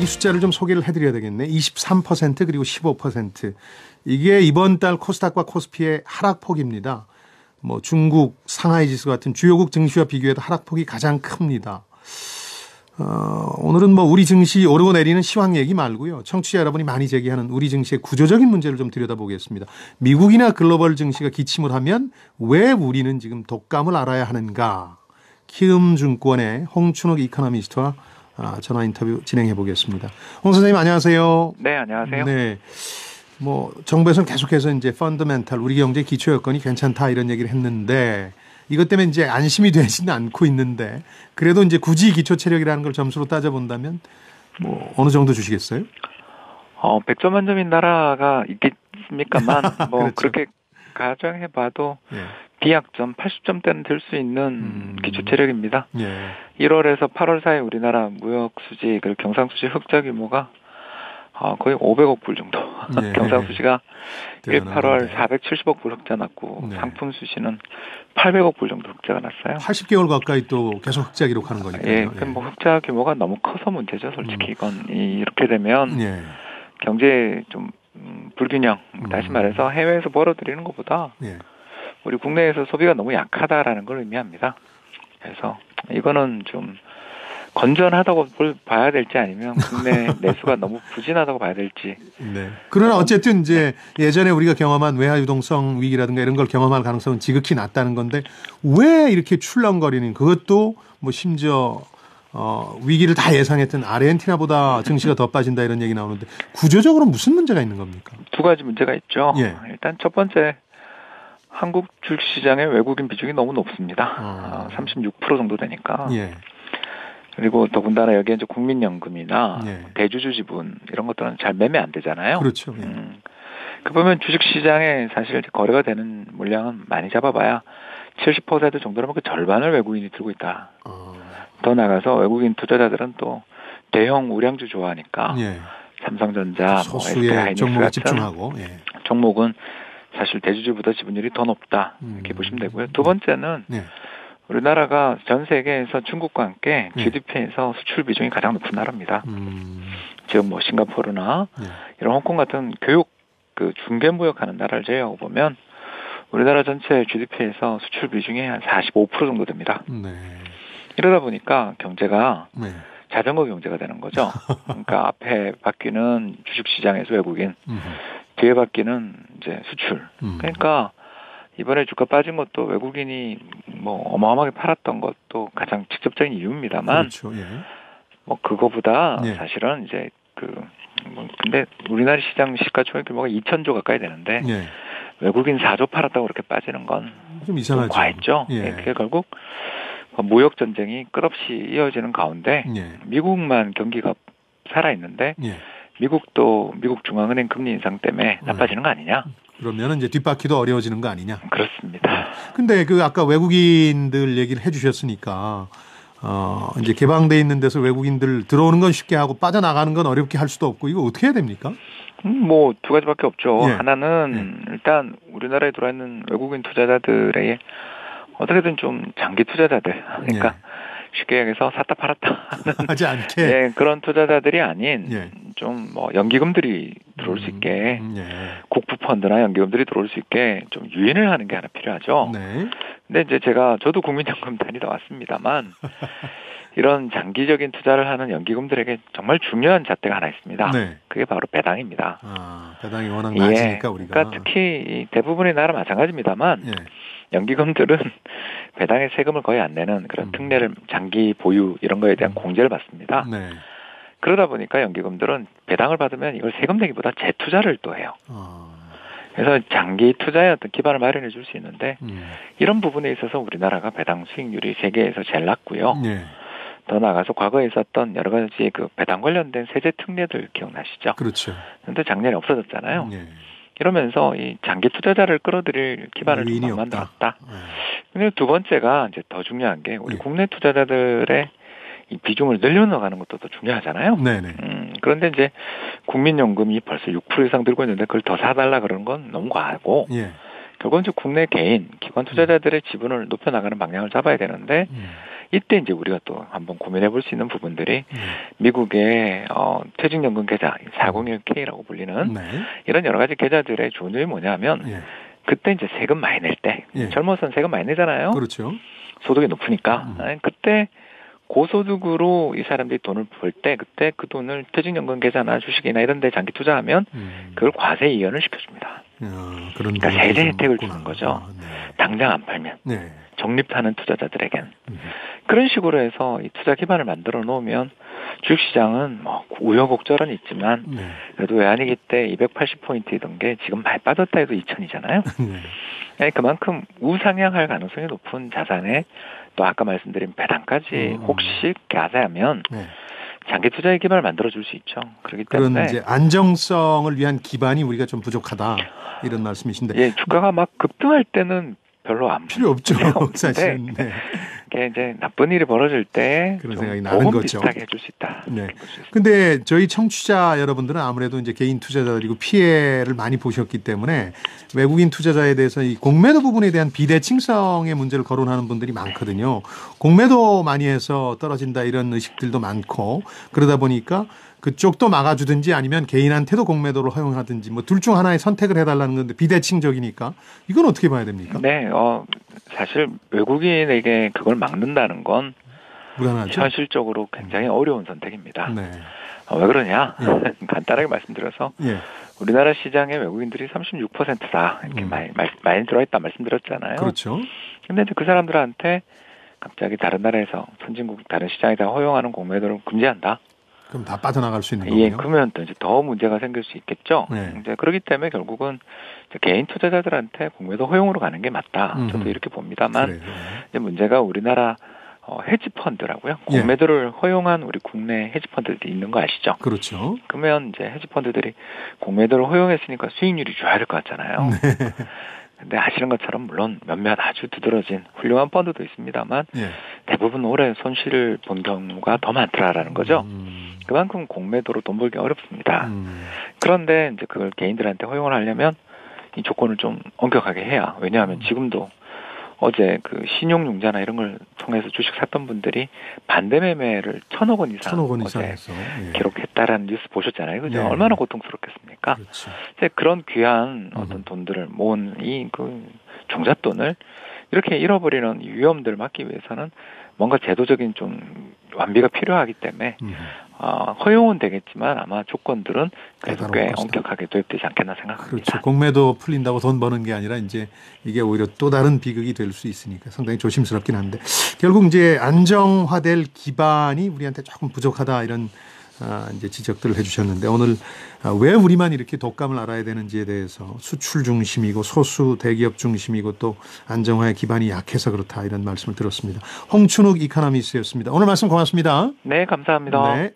이 숫자를 좀 소개를 해드려야 되겠네. 23% 그리고 15%. 이게 이번 달 코스닥과 코스피의 하락폭입니다. 뭐 중국, 상하이 지수 같은 주요국 증시와 비교해도 하락폭이 가장 큽니다. 오늘은 뭐 우리 증시 오르고 내리는 시황 얘기 말고요. 청취자 여러분이 많이 제기하는 우리 증시의 구조적인 문제를 좀 들여다보겠습니다. 미국이나 글로벌 증시가 기침을 하면 왜 우리는 지금 독감을 알아야 하는가? 키움증권의 홍춘욱 이코노미스트와 전화 인터뷰 진행해 보겠습니다. 홍 선생님 안녕하세요. 네, 안녕하세요. 네. 뭐 정부에서는 계속해서 이제 펀더멘탈 우리 경제 기초 여건이 괜찮다 이런 얘기를 했는데 이것 때문에 이제 안심이 되지는 않고 있는데 그래도 이제 굳이 기초 체력이라는 걸 점수로 따져본다면 뭐 어느 정도 주시겠어요? 100점 만점인 나라가 있겠습니까만 뭐 그렇죠. 그렇게 가정해봐도 예. B학점 80점대는 들 수 있는 기초 체력입니다. 예. 1월에서 8월 사이 우리나라 무역 수지 그리고 경상 수지 흑자 규모가 거의 500억 불 정도. 예. 경상 수지가 1, 8월 대단한데. 470억 불 흑자 났고 네. 상품 수지는 800억 불 정도 흑자가 났어요. 80개월 가까이 또 계속 흑자 기록하는 거니까요. 예, 뭐 흑자 규모가 너무 커서 문제죠. 솔직히 이건 이렇게 되면 예. 경제 좀 불균형. 다시 말해서 해외에서 벌어들이는 것보다 예. 우리 국내에서 소비가 너무 약하다라는 걸 의미합니다. 그래서 이거는 좀 건전하다고 봐야 될지 아니면 국내 내수가 너무 부진하다고 봐야 될지. 네. 그러나 어쨌든 이제 예전에 우리가 경험한 외화 유동성 위기라든가 이런 걸 경험할 가능성은 지극히 낮다는 건데 왜 이렇게 출렁거리는 그것도 뭐 심지어 위기를 다 예상했던 아르헨티나보다 증시가 더 빠진다 이런 얘기 나오는데 구조적으로 무슨 문제가 있는 겁니까? 두 가지 문제가 있죠. 예. 일단 첫 번째 한국 주식시장의 외국인 비중이 너무 높습니다. 36% 정도 되니까. 예. 그리고 더군다나 여기에 이제 국민연금이나 예. 대주주 지분 이런 것들은 잘 매매 안 되잖아요. 그렇죠. 예. 그 보면 주식시장에 사실 거래가 되는 물량은 많이 잡아봐야 70% 정도라면 그 절반을 외국인이 들고 있다. 더 나가서 외국인 투자자들은 또 대형 우량주 좋아하니까 예. 삼성전자, 소수의 SK 종목에 같은 집중하고 예. 종목은 사실 대주주보다 지분율이 더 높다 이렇게 보시면 되고요. 두 번째는 예. 우리나라가 전 세계에서 중국과 함께 GDP에서 수출 비중이 가장 높은 나라입니다. 지금 뭐 싱가포르나 이런 홍콩 같은 교육 그 중개무역하는 나라를 제외하고 보면 우리나라 전체 GDP에서 수출 비중이 한 45% 정도 됩니다. 네. 이러다 보니까 경제가 네. 자전거 경제가 되는 거죠. 그러니까 앞에 바뀌는 주식시장에서 외국인, 뒤에 바뀌는 이제 수출. 그러니까 이번에 주가 빠진 것도 외국인이 뭐 어마어마하게 팔았던 것도 가장 직접적인 이유입니다만, 그렇죠. 예. 뭐 그거보다 예. 사실은 이제 근데 우리나라 시장 시가총액 규모가 2,000조 가까이 되는데 예. 외국인 4조 팔았다고 그렇게 빠지는 건 좀 이상하죠. 과했죠. 예. 그게 결국 무역 전쟁이 끝없이 이어지는 가운데 예. 미국만 경기가 살아 있는데 예. 미국도 미국 중앙은행 금리 인상 때문에 나빠지는 거 아니냐? 그러면 이제 뒷바퀴도 어려워지는 거 아니냐? 그렇습니다. 근데 그 아까 외국인들 얘기를 해주셨으니까 이제 개방돼 있는 데서 외국인들 들어오는 건 쉽게 하고 빠져나가는 건 어렵게 할 수도 없고 이거 어떻게 해야 됩니까? 뭐 두 가지밖에 없죠. 예. 하나는 일단 우리나라에 들어와 있는 외국인 투자자들에게 어떻게든 좀 장기 투자자들 그러니까 쉽게 얘기해서 샀다 팔았다 하지 않게 예, 그런 투자자들이 아닌 예. 좀 뭐 연기금들이 들어올 수 있게 국부 펀드나 연기금들이 들어올 수 있게 좀 유인을 하는 게 하나 필요하죠. 네. 근데 이제 저도 국민연금 다니다 왔습니다만 이런 장기적인 투자를 하는 연기금들에게 정말 중요한 잣대가 하나 있습니다. 네. 그게 바로 배당입니다. 배당이 워낙 낮으니까 우리가. 그러니까 특히 대부분의 나라 마찬가지입니다만 예. 연기금들은 배당의 세금을 거의 안 내는 그런 특례를 장기 보유 이런 거에 대한 공제를 받습니다. 네. 그러다 보니까 연기금들은 배당을 받으면 이걸 세금 내기보다 재투자를 또 해요. 그래서 장기 투자의 어떤 기반을 마련해 줄 수 있는데 이런 부분에 있어서 우리나라가 배당 수익률이 세계에서 제일 낮고요. 예. 더 나아가서 과거에 있었던 여러 가지 그 배당 관련된 세제 특례들 기억나시죠? 그렇죠. 그런데 작년에 없어졌잖아요. 예. 이러면서 이 장기 투자자를 끌어들일 기반을 좀 만들었다. 그리고 두 번째가 이제 더 중요한 게 우리 국내 투자자들의 이 비중을 늘려나가는 것도 더 중요하잖아요. 네네. 그런데 이제 국민연금이 벌써 6% 이상 들고 있는데 그걸 더 사달라 그러는 건 너무 과하고 예. 결국은 이제 국내 개인, 기관 투자자들의 지분을 높여나가는 방향을 잡아야 되는데 이때 이제 우리가 또 한번 고민해 볼 수 있는 부분들이 미국의 퇴직연금 계좌 401k라고 불리는 네. 이런 여러 가지 계좌들의 존재이 뭐냐면 예. 그때 이제 세금 많이 낼 때 젊어서는 세금 많이 내잖아요. 그렇죠. 소득이 높으니까 그때 고소득으로 이 사람들이 돈을 벌 때 그때 그 돈을 퇴직연금 계좌나 주식이나 이런 데 장기 투자하면 그걸 과세 이연을 시켜줍니다. 그런 그러니까 세제 혜택을 없구나. 주는 거죠. 네. 당장 안 팔면. 네. 적립하는 투자자들에겐. 그런 식으로 해서 이 투자 기반을 만들어 놓으면 주식시장은 뭐 우여곡절은 있지만 네. 그래도 외환위기 때 280포인트이던 게 지금 많이 빠졌다 해도 2000이잖아요. 네. 그만큼 우상향할 가능성이 높은 자산에 또 아까 말씀드린 배당까지 혹시 가세하면 네. 장기 투자의 기반을 만들어줄 수 있죠. 그렇기 그런 때문에 이제 안정성을 위한 기반이 우리가 좀 부족하다 이런 말씀이신데. 예, 주가가 막 급등할 때는 별로 안 필요 없죠. 사실은. 네. 이게 이제 나쁜 일이 벌어질 때 그런 생각이 나는 거죠. 비슷하게 해줄 수 있다. 네. 근데 저희 청취자 여러분들은 아무래도 이제 개인 투자자들이고 피해를 많이 보셨기 때문에 외국인 투자자에 대해서 이 공매도 부분에 대한 비대칭성의 문제를 거론하는 분들이 많거든요. 공매도 많이 해서 떨어진다 이런 의식들도 많고 그러다 보니까 그쪽도 막아주든지 아니면 개인한테도 공매도를 허용하든지 뭐 둘 중 하나의 선택을 해달라는 건데 비대칭적이니까 이건 어떻게 봐야 됩니까? 네, 사실 외국인에게 그걸 막는다는 건 불안하죠. 현실적으로 굉장히 어려운 선택입니다. 네. 왜 그러냐? 간단하게 말씀드려서 예. 우리나라 시장에 외국인들이 36%다 이렇게 많이 들어있다 말씀드렸잖아요. 그렇죠. 근데 이제 그 사람들한테 갑자기 다른 나라에서 선진국 다른 시장에다 허용하는 공매도를 금지한다. 그럼 다 빠져나갈 수 있는 거군요. 예, 그러면 또 이제 더 문제가 생길 수 있겠죠. 네. 이제 그렇기 때문에 결국은 이제 개인 투자자들한테 공매도 허용으로 가는 게 맞다. 저도 이렇게 봅니다만 그래요. 이제 문제가 우리나라 헤지펀드라고요. 공매도를 허용한 우리 국내 헤지펀드들이 있는 거 아시죠? 그렇죠. 그러면 이제 헤지펀드들이 공매도를 허용했으니까 수익률이 좋아야 될 것 같잖아요. 근데 아시는 것처럼 물론 몇몇 아주 두드러진 훌륭한 펀드도 있습니다만 대부분 올해 손실을 본 경우가 더 많더라라는 거죠. 그만큼 공매도로 돈 벌기 어렵습니다. 그런데 이제 그걸 개인들한테 허용을 하려면 이 조건을 좀 엄격하게 해야. 왜냐하면 지금도 어제 그 신용융자나 이런 걸 통해서 주식 샀던 분들이 반대 매매를 1,000억 원 이상, 1,000억 원 어제 이상에서 기록했다라는 뉴스 보셨잖아요. 그죠? 네. 얼마나 고통스럽겠습니까? 그렇죠. 그런 귀한 어떤 돈들을 모은 이 그 종잣돈을 이렇게 잃어버리는 위험들을 막기 위해서는 뭔가 제도적인 좀 완비가 필요하기 때문에 허용은 되겠지만 아마 조건들은 그래도 꽤 엄격하게 도입되지 않겠나 생각합니다. 그렇죠. 공매도 풀린다고 돈 버는 게 아니라 이제 이게 오히려 또 다른 비극이 될 수 있으니까 상당히 조심스럽긴 한데 결국 이제 안정화될 기반이 우리한테 조금 부족하다 이런 이제 지적들을 해주셨는데 오늘 왜 우리만 이렇게 독감을 알아야 되는지에 대해서 수출 중심이고 소수 대기업 중심이고 또 안정화의 기반이 약해서 그렇다 이런 말씀을 들었습니다. 홍춘욱 이카노미스트였습니다. 오늘 말씀 고맙습니다. 네, 감사합니다. 네.